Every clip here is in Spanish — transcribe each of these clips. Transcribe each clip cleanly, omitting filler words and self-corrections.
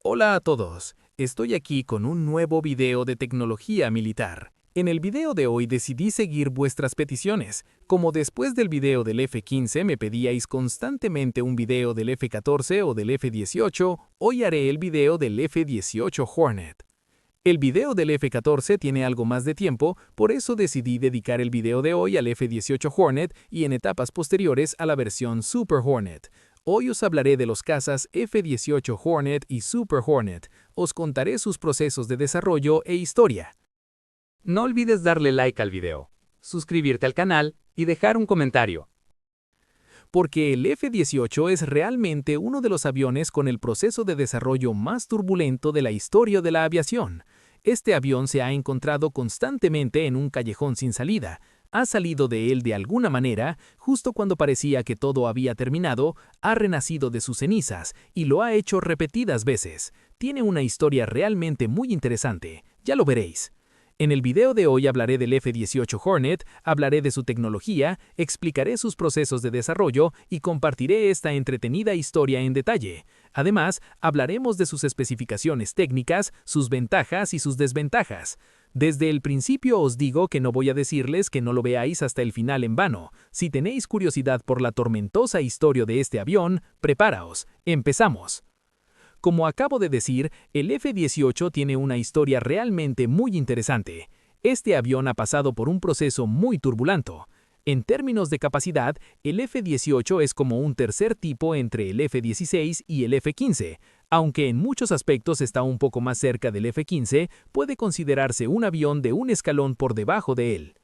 Hola a todos, estoy aquí con un nuevo video de tecnología militar. En el video de hoy decidí seguir vuestras peticiones. Como después del video del F-15 me pedíais constantemente un video del F-14 o del F-18, hoy haré el video del F-18 Hornet. El video del F-14 tiene algo más de tiempo, por eso decidí dedicar el video de hoy al F-18 Hornet y en etapas posteriores a la versión Super Hornet. Hoy os hablaré de los cazas F-18 Hornet y Super Hornet. Os contaré sus procesos de desarrollo e historia. No olvides darle like al video, suscribirte al canal y dejar un comentario. Porque el F-18 es realmente uno de los aviones con el proceso de desarrollo más turbulento de la historia de la aviación. Este avión se ha encontrado constantemente en un callejón sin salida. Ha salido de él de alguna manera, justo cuando parecía que todo había terminado, ha renacido de sus cenizas y lo ha hecho repetidas veces. Tiene una historia realmente muy interesante, ya lo veréis. En el video de hoy hablaré del F-18 Hornet, hablaré de su tecnología, explicaré sus procesos de desarrollo y compartiré esta entretenida historia en detalle. Además, hablaremos de sus especificaciones técnicas, sus ventajas y sus desventajas. Desde el principio os digo que no voy a decirles que no lo veáis hasta el final en vano. Si tenéis curiosidad por la tormentosa historia de este avión, preparaos. ¡Empezamos! Como acabo de decir, el F-18 tiene una historia realmente muy interesante. Este avión ha pasado por un proceso muy turbulento. En términos de capacidad, el F-18 es como un tercer tipo entre el F-16 y el F-15. Aunque en muchos aspectos está un poco más cerca del F-15, puede considerarse un avión de un escalón por debajo de él.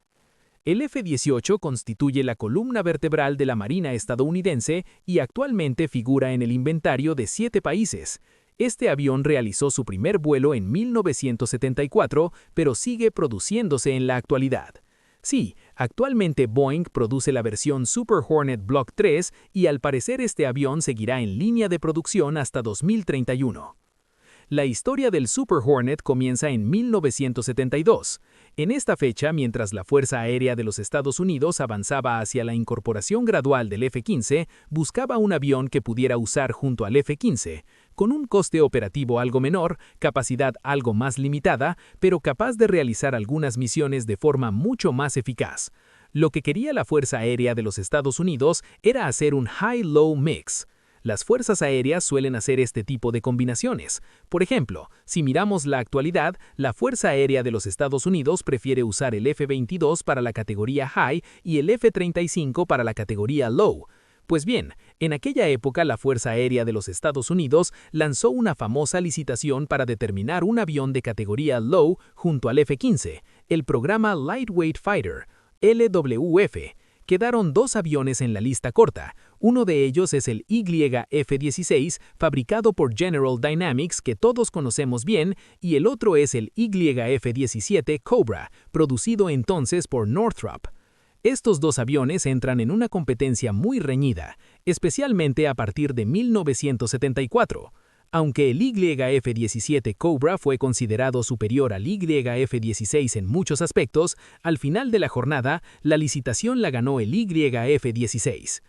El F-18 constituye la columna vertebral de la Marina estadounidense y actualmente figura en el inventario de 7 países. Este avión realizó su primer vuelo en 1974, pero sigue produciéndose en la actualidad. Sí, actualmente Boeing produce la versión Super Hornet Block 3 y al parecer este avión seguirá en línea de producción hasta 2031. La historia del Super Hornet comienza en 1972. En esta fecha, mientras la Fuerza Aérea de los Estados Unidos avanzaba hacia la incorporación gradual del F-15, buscaba un avión que pudiera usar junto al F-15, con un coste operativo algo menor, capacidad algo más limitada, pero capaz de realizar algunas misiones de forma mucho más eficaz. Lo que quería la Fuerza Aérea de los Estados Unidos era hacer un high-low mix. Las fuerzas aéreas suelen hacer este tipo de combinaciones. Por ejemplo, si miramos la actualidad, la Fuerza Aérea de los Estados Unidos prefiere usar el F-22 para la categoría High y el F-35 para la categoría Low. Pues bien, en aquella época la Fuerza Aérea de los Estados Unidos lanzó una famosa licitación para determinar un avión de categoría Low junto al F-15, el programa Lightweight Fighter, LWF. Quedaron 2 aviones en la lista corta. Uno de ellos es el YF-16, fabricado por General Dynamics, que todos conocemos bien, y el otro es el YF-17 Cobra, producido entonces por Northrop. Estos 2 aviones entran en una competencia muy reñida, especialmente a partir de 1974. Aunque el YF-17 Cobra fue considerado superior al YF-16 en muchos aspectos, al final de la jornada, la licitación la ganó el YF-16.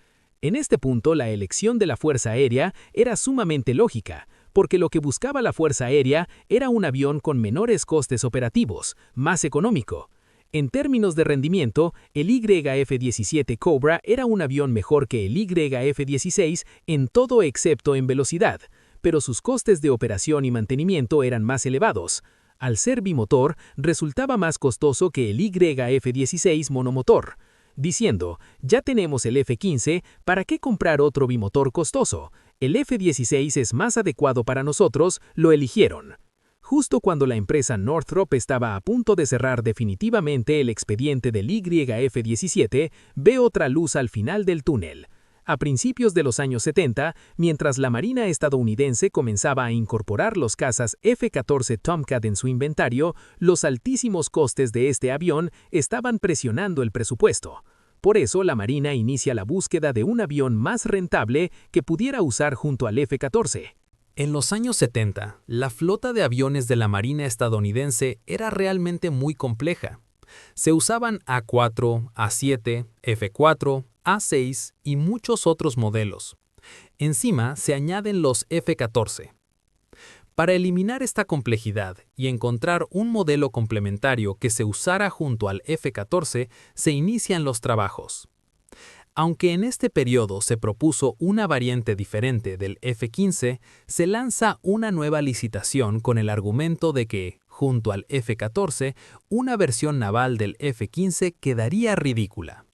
En este punto, la elección de la Fuerza Aérea era sumamente lógica, porque lo que buscaba la Fuerza Aérea era un avión con menores costes operativos, más económico. En términos de rendimiento, el YF-17 Cobra era un avión mejor que el YF-16 en todo excepto en velocidad, pero sus costes de operación y mantenimiento eran más elevados. Al ser bimotor, resultaba más costoso que el YF-16 monomotor. Diciendo, ya tenemos el F-15, ¿para qué comprar otro bimotor costoso? El F-16 es más adecuado para nosotros, lo eligieron. Justo cuando la empresa Northrop estaba a punto de cerrar definitivamente el expediente del YF-17, ve otra luz al final del túnel. A principios de los años 70, mientras la Marina estadounidense comenzaba a incorporar los cazas F-14 Tomcat en su inventario, los altísimos costes de este avión estaban presionando el presupuesto. Por eso, la Marina inicia la búsqueda de un avión más rentable que pudiera usar junto al F-14. En los años 70, la flota de aviones de la Marina estadounidense era realmente muy compleja. Se usaban A4, A7, F4, A6 y muchos otros modelos. Encima se añaden los F-14. Para eliminar esta complejidad y encontrar un modelo complementario que se usara junto al F-14, se inician los trabajos. Aunque en este periodo se propuso una variante diferente del F-15, se lanza una nueva licitación con el argumento de que, junto al F-14, una versión naval del F-15 quedaría ridícula.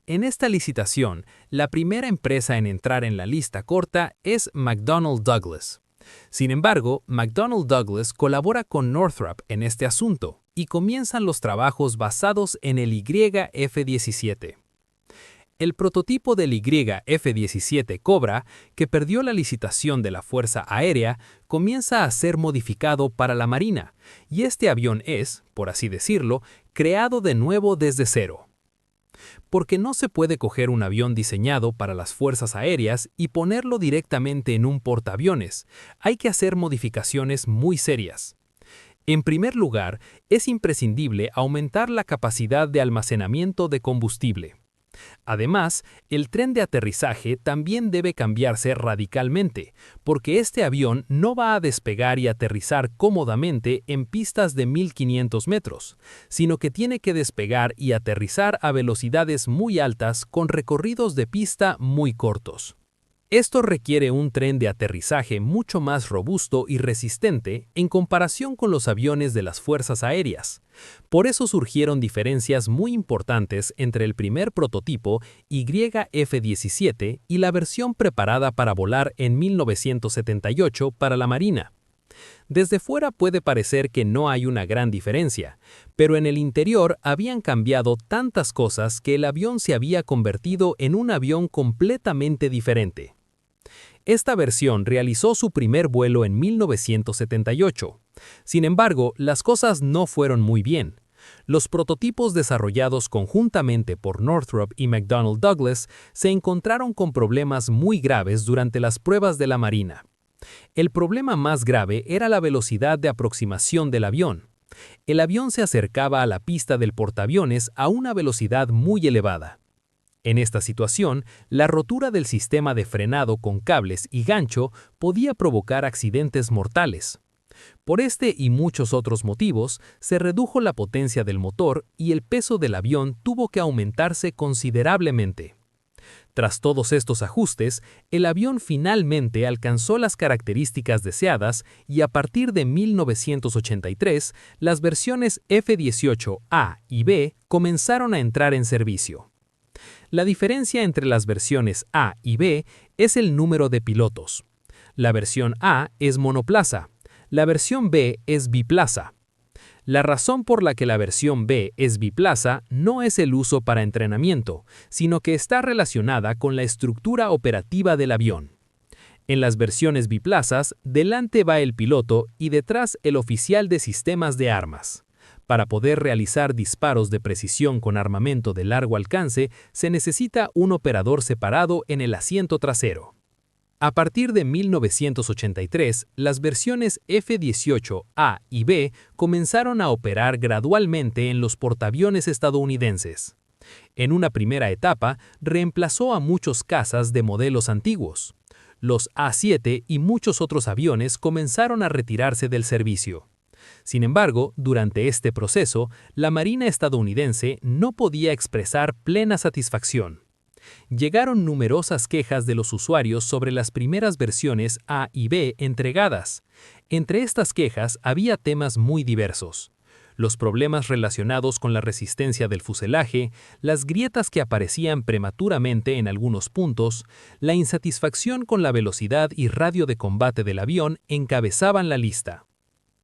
En esta licitación, la primera empresa en entrar en la lista corta es McDonnell Douglas. Sin embargo, McDonnell Douglas colabora con Northrop en este asunto y comienzan los trabajos basados en el YF-17. El prototipo del YF-17 Cobra, que perdió la licitación de la Fuerza Aérea, comienza a ser modificado para la Marina, y este avión es, por así decirlo, creado de nuevo desde cero. Porque no se puede coger un avión diseñado para las fuerzas aéreas y ponerlo directamente en un portaaviones. Hay que hacer modificaciones muy serias. En primer lugar, es imprescindible aumentar la capacidad de almacenamiento de combustible. Además, el tren de aterrizaje también debe cambiarse radicalmente, porque este avión no va a despegar y aterrizar cómodamente en pistas de 1500 metros, sino que tiene que despegar y aterrizar a velocidades muy altas con recorridos de pista muy cortos. Esto requiere un tren de aterrizaje mucho más robusto y resistente en comparación con los aviones de las fuerzas aéreas. Por eso surgieron diferencias muy importantes entre el primer prototipo YF-17 y la versión preparada para volar en 1978 para la Marina. Desde fuera puede parecer que no hay una gran diferencia, pero en el interior habían cambiado tantas cosas que el avión se había convertido en un avión completamente diferente. Esta versión realizó su primer vuelo en 1978. Sin embargo, las cosas no fueron muy bien. Los prototipos desarrollados conjuntamente por Northrop y McDonnell Douglas se encontraron con problemas muy graves durante las pruebas de la Marina. El problema más grave era la velocidad de aproximación del avión. El avión se acercaba a la pista del portaaviones a una velocidad muy elevada. En esta situación, la rotura del sistema de frenado con cables y gancho podía provocar accidentes mortales. Por este y muchos otros motivos, se redujo la potencia del motor y el peso del avión tuvo que aumentarse considerablemente. Tras todos estos ajustes, el avión finalmente alcanzó las características deseadas y a partir de 1983, las versiones F-18A y B comenzaron a entrar en servicio. La diferencia entre las versiones A y B es el número de pilotos. La versión A es monoplaza, la versión B es biplaza. La razón por la que la versión B es biplaza no es el uso para entrenamiento, sino que está relacionada con la estructura operativa del avión. En las versiones biplazas, delante va el piloto y detrás el oficial de sistemas de armas. Para poder realizar disparos de precisión con armamento de largo alcance, se necesita un operador separado en el asiento trasero. A partir de 1983, las versiones F-18A y B comenzaron a operar gradualmente en los portaaviones estadounidenses. En una primera etapa, reemplazó a muchos cazas de modelos antiguos. Los A-7 y muchos otros aviones comenzaron a retirarse del servicio. Sin embargo, durante este proceso, la Marina estadounidense no podía expresar plena satisfacción. Llegaron numerosas quejas de los usuarios sobre las primeras versiones A y B entregadas. Entre estas quejas había temas muy diversos. Los problemas relacionados con la resistencia del fuselaje, las grietas que aparecían prematuramente en algunos puntos, la insatisfacción con la velocidad y radio de combate del avión encabezaban la lista.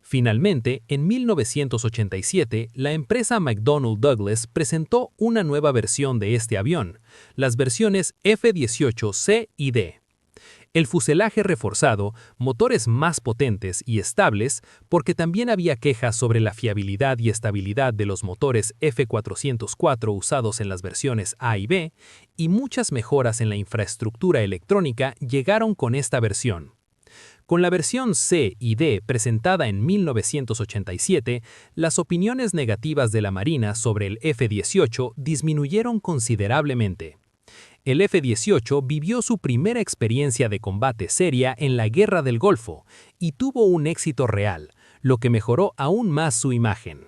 Finalmente, en 1987, la empresa McDonnell Douglas presentó una nueva versión de este avión, las versiones F-18C y D. El fuselaje reforzado, motores más potentes y estables, porque también había quejas sobre la fiabilidad y estabilidad de los motores F-404 usados en las versiones A y B, y muchas mejoras en la infraestructura electrónica llegaron con esta versión. Con la versión C y D presentada en 1987, las opiniones negativas de la Marina sobre el F-18 disminuyeron considerablemente. El F-18 vivió su primera experiencia de combate seria en la Guerra del Golfo y tuvo un éxito real, lo que mejoró aún más su imagen.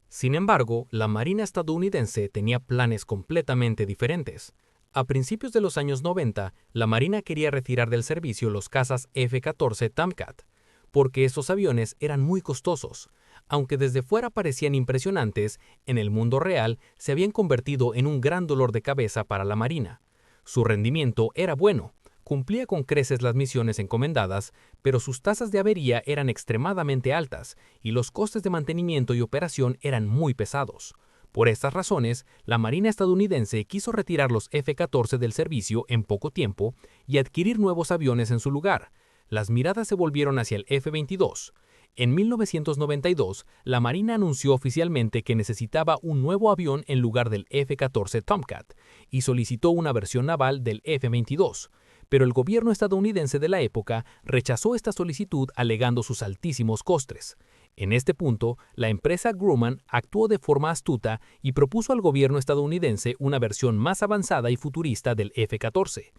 Sin embargo, la Marina estadounidense tenía planes completamente diferentes. A principios de los años 90, la Marina quería retirar del servicio los cazas F-14 Tomcat, porque estos aviones eran muy costosos. Aunque desde fuera parecían impresionantes, en el mundo real se habían convertido en un gran dolor de cabeza para la Marina. Su rendimiento era bueno, cumplía con creces las misiones encomendadas, pero sus tasas de avería eran extremadamente altas y los costes de mantenimiento y operación eran muy pesados. Por estas razones, la Marina estadounidense quiso retirar los F-14 del servicio en poco tiempo y adquirir nuevos aviones en su lugar. Las miradas se volvieron hacia el F-22. En 1992, la Marina anunció oficialmente que necesitaba un nuevo avión en lugar del F-14 Tomcat y solicitó una versión naval del F-22, pero el gobierno estadounidense de la época rechazó esta solicitud alegando sus altísimos costes. En este punto, la empresa Grumman actuó de forma astuta y propuso al gobierno estadounidense una versión más avanzada y futurista del F-14.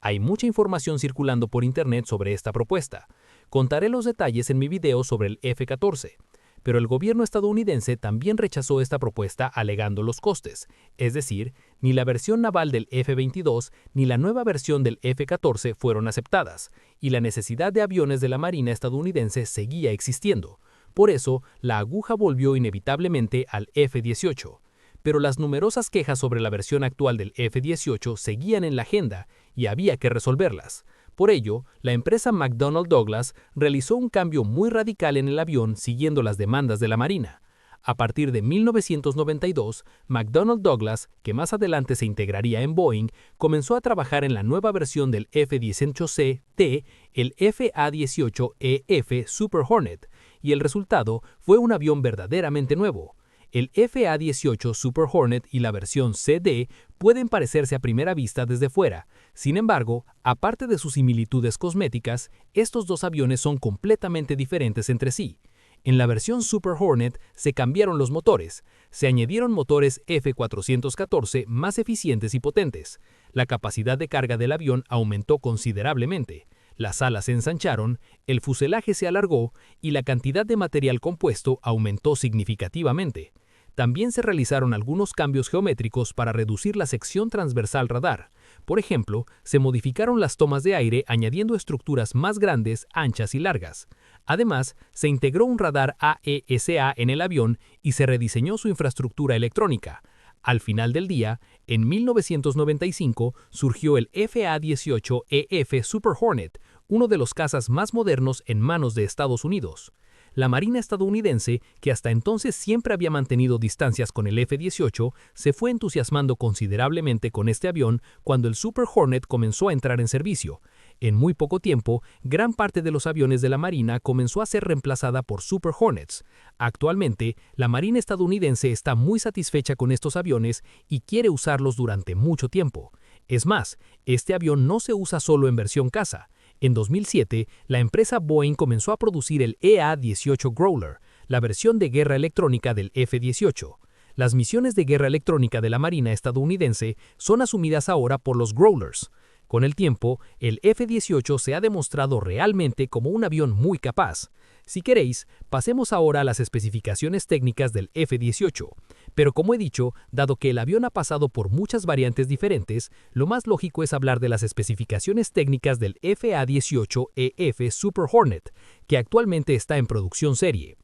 Hay mucha información circulando por internet sobre esta propuesta. Contaré los detalles en mi video sobre el F-14, pero el gobierno estadounidense también rechazó esta propuesta alegando los costes, es decir, ni la versión naval del F-22 ni la nueva versión del F-14 fueron aceptadas, y la necesidad de aviones de la Marina estadounidense seguía existiendo. Por eso, la aguja volvió inevitablemente al F-18. Pero las numerosas quejas sobre la versión actual del F-18 seguían en la agenda y había que resolverlas. Por ello, la empresa McDonnell Douglas realizó un cambio muy radical en el avión siguiendo las demandas de la Marina. A partir de 1992, McDonnell Douglas, que más adelante se integraría en Boeing, comenzó a trabajar en la nueva versión del F-18C-T, el FA-18EF Super Hornet, y el resultado fue un avión verdaderamente nuevo. El FA-18 Super Hornet y la versión CD pueden parecerse a primera vista desde fuera. Sin embargo, aparte de sus similitudes cosméticas, estos dos aviones son completamente diferentes entre sí. En la versión Super Hornet se cambiaron los motores. Se añadieron motores F414 más eficientes y potentes. La capacidad de carga del avión aumentó considerablemente. Las alas se ensancharon, el fuselaje se alargó y la cantidad de material compuesto aumentó significativamente. También se realizaron algunos cambios geométricos para reducir la sección transversal radar. Por ejemplo, se modificaron las tomas de aire añadiendo estructuras más grandes, anchas y largas. Además, se integró un radar AESA en el avión y se rediseñó su infraestructura electrónica. Al final del día, en 1995, surgió el FA-18EF Super Hornet, uno de los cazas más modernos en manos de Estados Unidos. La Marina estadounidense, que hasta entonces siempre había mantenido distancias con el F-18, se fue entusiasmando considerablemente con este avión cuando el Super Hornet comenzó a entrar en servicio. En muy poco tiempo, gran parte de los aviones de la Marina comenzó a ser reemplazada por Super Hornets. Actualmente, la Marina estadounidense está muy satisfecha con estos aviones y quiere usarlos durante mucho tiempo. Es más, este avión no se usa solo en versión caza. En 2007, la empresa Boeing comenzó a producir el EA-18 Growler, la versión de guerra electrónica del F-18. Las misiones de guerra electrónica de la Marina estadounidense son asumidas ahora por los Growlers. Con el tiempo, el F-18 se ha demostrado realmente como un avión muy capaz. Si queréis, pasemos ahora a las especificaciones técnicas del F-18. Pero como he dicho, dado que el avión ha pasado por muchas variantes diferentes, lo más lógico es hablar de las especificaciones técnicas del FA-18EF Super Hornet, que actualmente está en producción serie.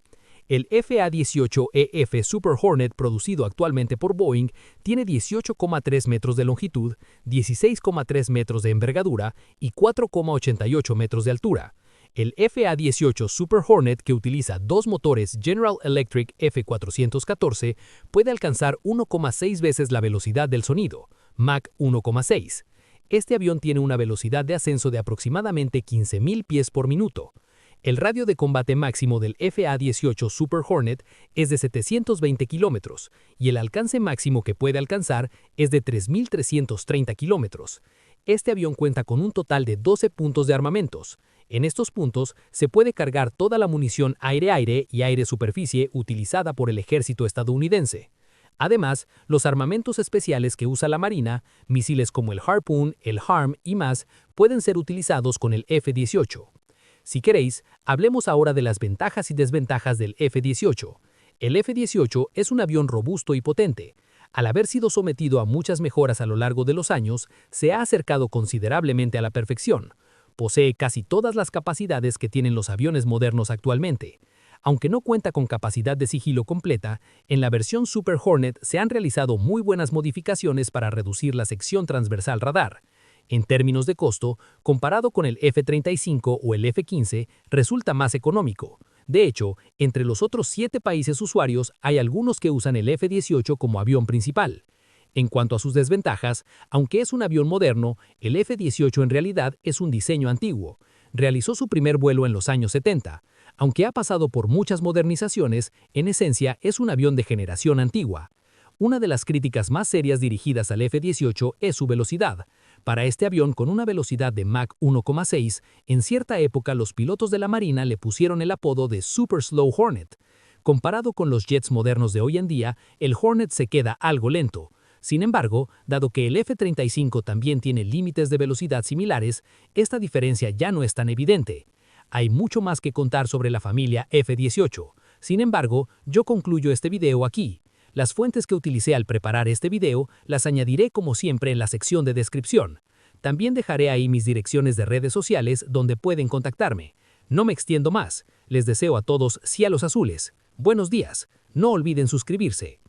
El FA-18EF Super Hornet producido actualmente por Boeing tiene 18,3 metros de longitud, 16,3 metros de envergadura y 4,88 metros de altura. El FA-18 Super Hornet, que utiliza dos motores General Electric F414, puede alcanzar 1,6 veces la velocidad del sonido, Mach 1,6. Este avión tiene una velocidad de ascenso de aproximadamente 15.000 pies por minuto. El radio de combate máximo del FA-18 Super Hornet es de 720 kilómetros y el alcance máximo que puede alcanzar es de 3.330 kilómetros. Este avión cuenta con un total de 12 puntos de armamentos. En estos puntos se puede cargar toda la munición aire-aire y aire-superficie utilizada por el ejército estadounidense. Además, los armamentos especiales que usa la Marina, misiles como el Harpoon, el HARM y más, pueden ser utilizados con el F-18. Si queréis, hablemos ahora de las ventajas y desventajas del F-18. El F-18 es un avión robusto y potente. Al haber sido sometido a muchas mejoras a lo largo de los años, se ha acercado considerablemente a la perfección. Posee casi todas las capacidades que tienen los aviones modernos actualmente. Aunque no cuenta con capacidad de sigilo completa, en la versión Super Hornet se han realizado muy buenas modificaciones para reducir la sección transversal radar. En términos de costo, comparado con el F-35 o el F-15, resulta más económico. De hecho, entre los otros 7 países usuarios hay algunos que usan el F-18 como avión principal. En cuanto a sus desventajas, aunque es un avión moderno, el F-18 en realidad es un diseño antiguo. Realizó su primer vuelo en los años 70. Aunque ha pasado por muchas modernizaciones, en esencia es un avión de generación antigua. Una de las críticas más serias dirigidas al F-18 es su velocidad. Para este avión con una velocidad de Mach 1,6, en cierta época los pilotos de la Marina le pusieron el apodo de Super Slow Hornet. Comparado con los jets modernos de hoy en día, el Hornet se queda algo lento. Sin embargo, dado que el F-35 también tiene límites de velocidad similares, esta diferencia ya no es tan evidente. Hay mucho más que contar sobre la familia F-18. Sin embargo, yo concluyo este video aquí. Las fuentes que utilicé al preparar este video las añadiré como siempre en la sección de descripción. También dejaré ahí mis direcciones de redes sociales donde pueden contactarme. No me extiendo más. Les deseo a todos cielos azules. Buenos días. No olviden suscribirse.